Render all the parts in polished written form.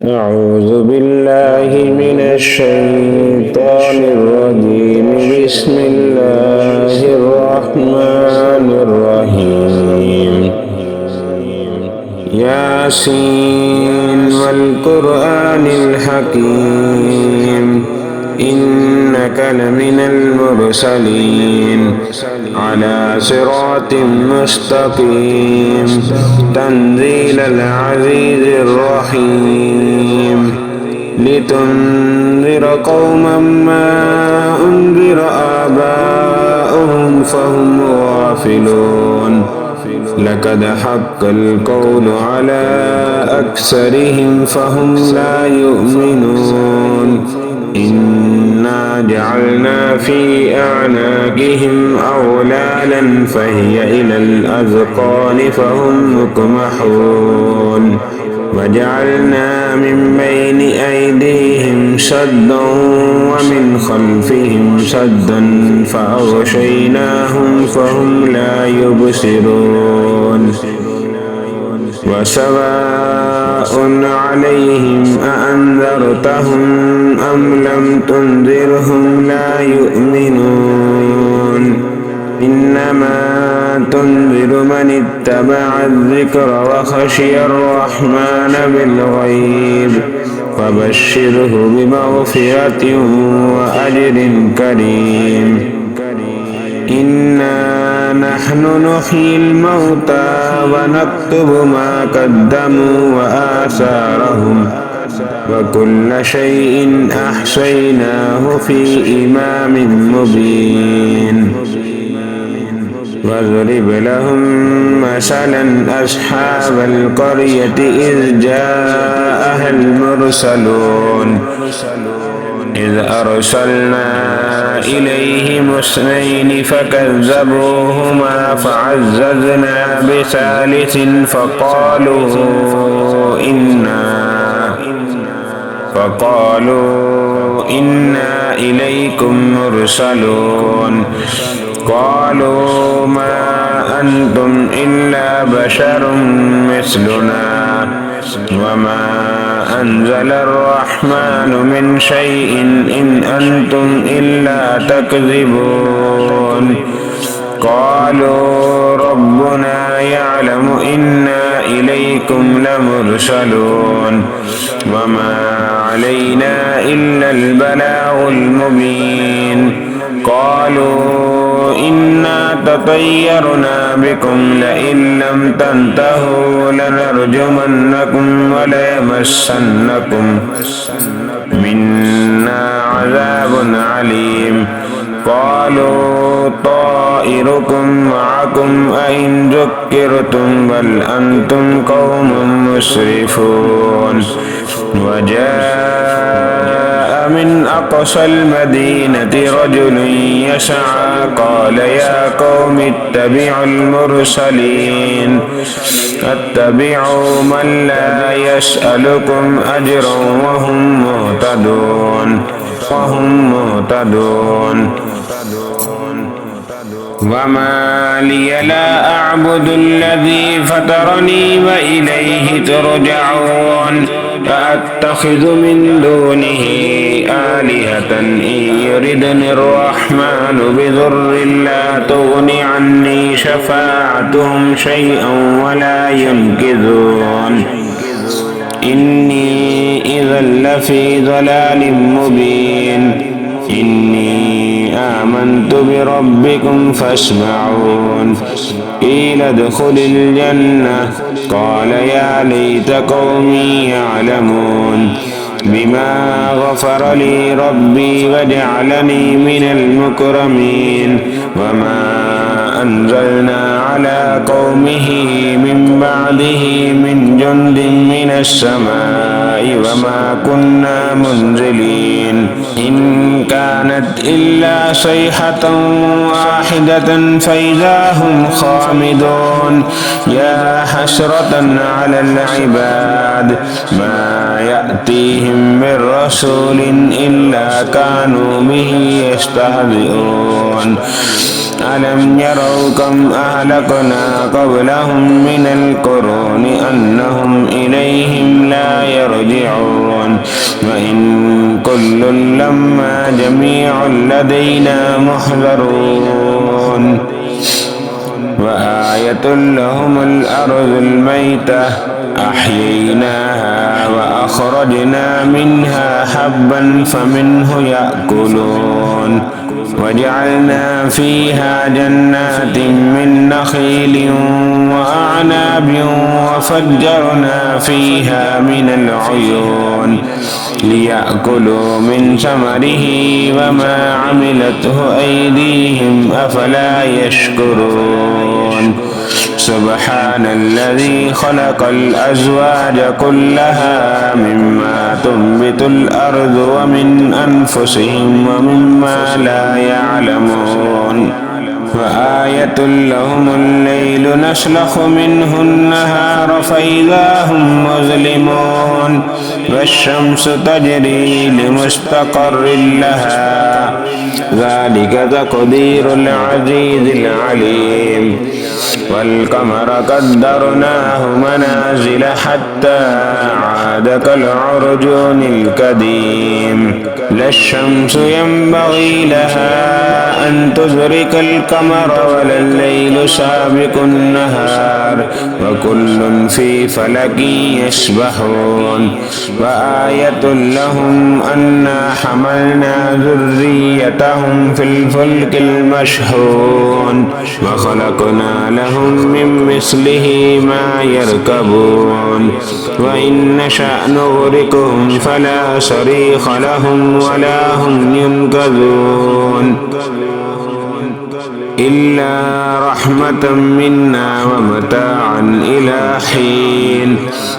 أعوذ بالله من الشيطان الرجيم. بسم الله الرحمن الرحيم. ياسين والقرآن الحكيم إنك لمن المرسلين على صراط مستقيم تنزيل العزيز الرحيم لتنذر قوما ما أنذر آباؤهم فهم غافلون لقد حق القول على أكثرهم فهم لا يؤمنون إنا جعلنا في أعناقهم أغلالا فهي إلى الأذقان فهم مقمحون وجعلنا من بين أيديهم سدا ومن خلفهم سدا فأغشيناهم فهم لا يبصرون وسواء عليهم أأنذرتهم أم لم تنذرهم لا يؤمنون إنما تنذر من اتبع الذكر وخشي الرحمن بالغيب فبشره بمغفرة وأجر كريم. إنا نحن نحيي الموتى ونكتب ما قدموا وآثارهم وكل شيء أحصيناه في إمام مبين. واضرب لهم مثلا أصحاب القرية إذ جاءها المرسلون إذ أرسلنا إليهم اثنين فكذبوهما فعززنا بثالث فقالوا إنا إليكم مرسلون قالوا ما أنتم إلا بشر مثلنا وما أنزل الرحمن من شيء إن أنتم إلا تكذبون قالوا ربنا يعلم إنا إليكم لمرسلون وما علينا إلا البلاغ المبين. قالوا إنا تطيرنا بكم لئن لم تنتهوا لنرجمنكم وليمسنكم منا عذاب عليم. قالوا طائركم معكم أئن ذكرتم بل أنتم قوم مسرفون. وجاء من أقصى المدينة رجل يسعى قال يا قوم اتبعوا المرسلين اتبعوا من لا يسألكم أجرا وهم مهتدون. وما لي لا أعبد الذي فطرني وإليه ترجعون أأتخذ من دونه آلهة إن يردني الرحمن بضر لا تغن عني شفاعتهم شيئا ولا ينقذون. إني إذا لفي ضلال مبين. إني آمنت بربكم فاسمعون. قيل ادخل الجنة قال يا ليت قومي يعلمون بما غفر لي ربي وجعلني من المكرمين. وما أنزلنا على قومه من بعده من جند من السماء وما كنا منزلين. إن كانت إلا صيحة واحدة فإذا هم خامدون. يا حسرة على العباد ما يأتيهم من رسول إلا كانوا به يستهزئون. ألم يروا كم أهلكنا قبلهم من القرون أنهم إليهم لا يرجعون وكل لما جميع لدينا محضرون وآية لهم الأرض الميتة أحييناها وأخرجنا منها حبا فمنه يأكلون وجعلنا فيها جنات من نخيل وأعناب وفجرنا فيها من العيون ليأكلوا من ثمره وما عملته أيديهم أفلا يشكرون سبحان الذي خلق الأزواج كلها مما تنبت الأرض ومن أنفسهم ومما لا يعلمون وآية لهم الليل نسلخ منه النهار فإذا هم مظلمون والشمس تجري لمستقر لها ذلك تقدير العزيز العليم والقمر قدرناه منازل حتى عاد كالعرجون القديم لا الشمس ينبغي لها أن تدرك القمر ولا الليل سابق النهار وكل في فلك يسبحون وآية لهم أنا حملنا ذريتهم في الفلك المشحون وخلقنا لهم من مثله ما يركبون وإن نشأ نغرقهم فلا صريخ لهم ولا هم ينقذون إلا رحمة منا ومتاعا إلى حين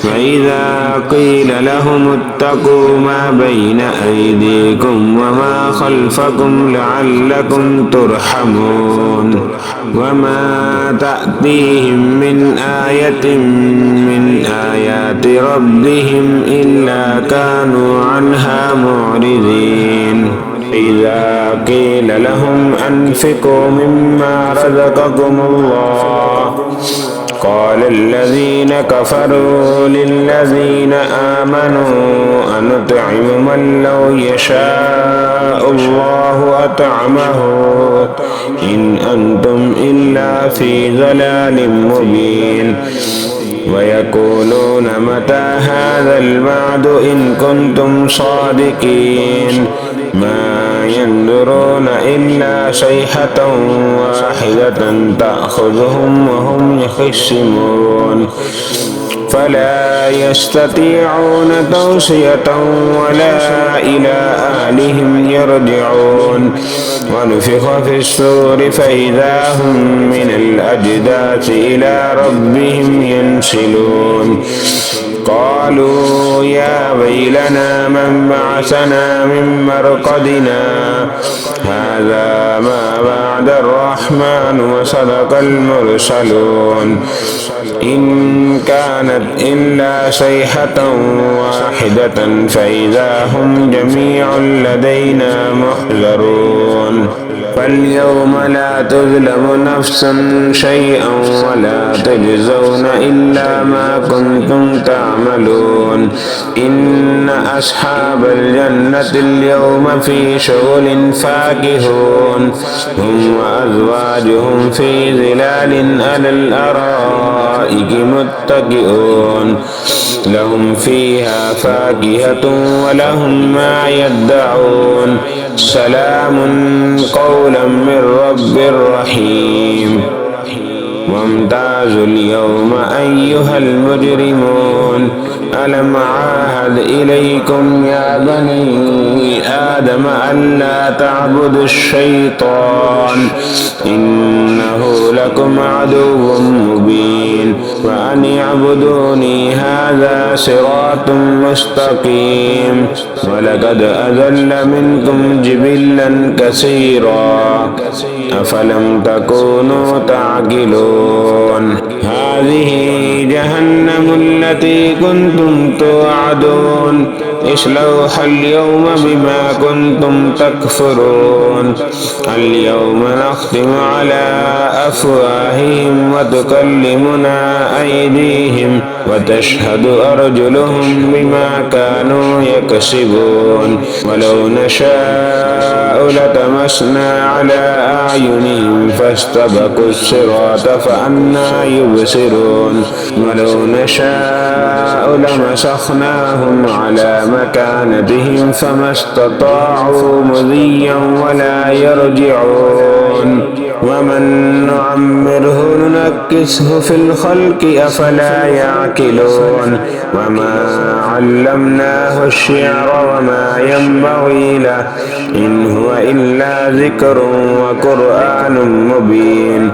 فإذا قيل لهم اتقوا ما بين أيديكم وما خلفكم لعلكم ترحمون وما تأتيهم من آية من آيات ربهم إلا كانوا عنها معرضين إذا قيل لهم أنفقوا مما رزقكم الله قال الذين كفروا للذين آمنوا أنطعم من لو يشاء الله أطعمه إن أنتم إلا في ضلال مبين ويقولون متى هذا الوعد إن كنتم صادقين ما ينظرون إلا صيحة واحدة تأخذهم وهم يخصمون فلا يستطيعون توصية ولا إلى أهلهم يرجعون ونفخ في الصور فإذا هم من الأجداث إلى ربهم ينسلون قالوا يا ويلنا من بعثنا من مرقدنا هذا ما وعد الرحمن وصدق المرسلون إن كانت إلا صيحة واحدة فإذا هم جميع لدينا محضرون فاليوم لا تظلم نفس شيئا ولا تجزون إلا ما كنتم تعملون إن أصحاب الجنة اليوم في شغل فاكهون هم وأزواجهم في ظلال على الأرائك متكئون لهم فيها فاكهة ولهم ما يدعون سلام قولا من رب رحيم وامتازوا اليوم أيها المجرمون ألم عاهد إليكم يا بني آدم ألا تعبدوا الشيطان إنه لكم عدو مبين وأن اعبدوني هذا صراط مستقيم ولقد أضل منكم جبلا كثيرا أفلم تكونوا تعقلون هذه جهنم التي كنتم توعدون اصلوها اليوم بما كنتم تكفرون اليوم نختم على أفواههم وتكلمنا أيديهم وتشهد أرجلهم بما كانوا يكسبون ولو نشاء لتمسنا على أعينهم فاستبقوا الصراط فأنى يبصرون ولو نشاء لمسخناهم على مكانتهم فما استطاعوا مضيا ولا يرجعون ومن نعمره ننكسه في الخلق أفلا يعقلون وما علمناه الشعر وما ينبغي له إن هو إلا ذكر وقرآن مبين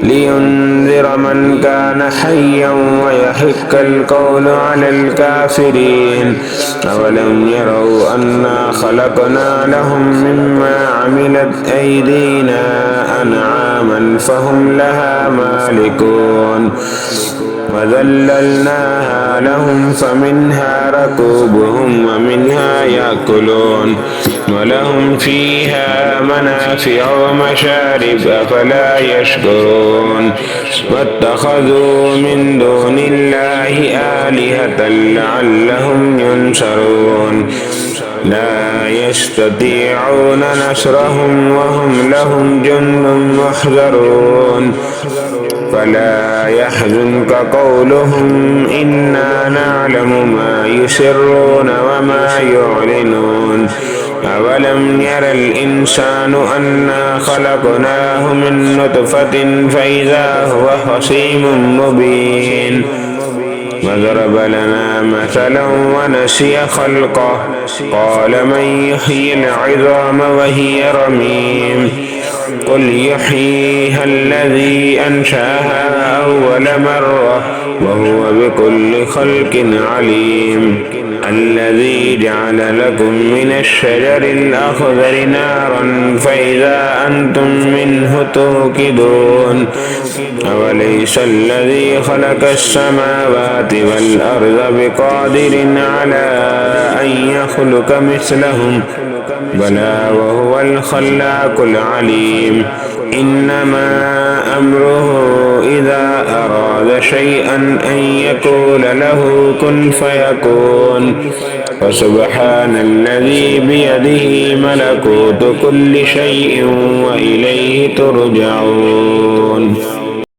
لينذر من كان حيا ويحق القول على الكافرين أولم يروا أنا خلقنا لهم مما عملت أيدينا أنعاما فهم لها مالكون وذللناها لهم فمنها ركوبهم ومنها يأكلون ولهم فيها منافع ومشارب أفلا يشكرون واتخذوا من دون الله آلهة لعلهم ينصرون لا يستطيعون نصرهم وهم لهم جند محضرون فلا يحزنك قولهم إنا نعلم ما يسرون وما يعلنون أولم ير الإنسان أنا خلقناه من نطفة فإذا هو خصيم مبين وضرب لنا مثلا ونسي خلقه قال من يحيي العظام وهي رميم قل يحييها الذي أنشأها أول مرة وهو بكل خلق عليم الذي جعل لكم من الشجر الأخضر نارا فإذا أنتم منه توقدون أوليس الذي خلق السماوات والأرض بقادر على أن يخلق مثلهم بلى وهو الخلاق العليم إنما أمره إذا أراد شيئا أن يقول له كن فيكون فسبحان الذي بيده ملكوت كل شيء وإليه ترجعون